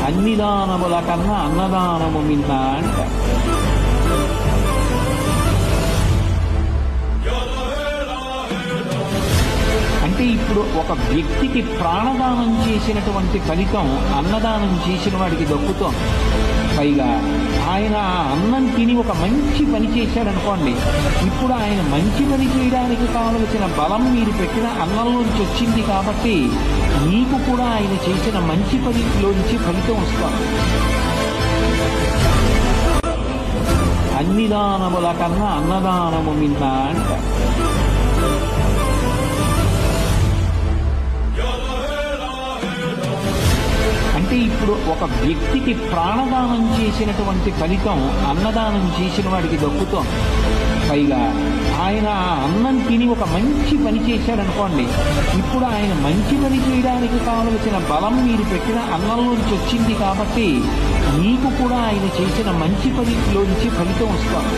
అన్ని దానముల కన్నా అన్నదానము మిన్న అంటారు. అంటే ఇప్పుడు ఒక వ్యక్తికి ప్రాణదానం చేసినటువంటి ఫలితం అన్నదానం చేసిన వాడికి దక్కుతోంది. పైగా ఆయన అన్నం తిని ఒక మంచి పని చేశాడనుకోండి, ఇప్పుడు ఆయన మంచి పని చేయడానికి కావలసిన బలం మీరు పెట్టిన అన్నంలోంచి వచ్చింది కాబట్టి మీకు కూడా ఆయన చేసిన మంచి పనిలోంచి ఫలితం వస్తుంది. అన్ని దానముల కన్నా అన్నదానము మిన్న అంటారు. అంటే ఇప్పుడు ఒక వ్యక్తికి ప్రాణదానం చేసినటువంటి ఫలితం అన్నదానం చేసిన వాడికి దక్కుతోంది. పైగా ఆయన అన్నం తిని ఒక మంచి పని చేశాడనుకోండి, ఇప్పుడు ఆయన మంచి పని చేయడానికి కావలసిన బలం మీరు పెట్టిన అన్నంలోంచి వచ్చింది కాబట్టి మీకు కూడా ఆయన చేసిన మంచి పనిలోంచి ఫలితం వస్తుంది.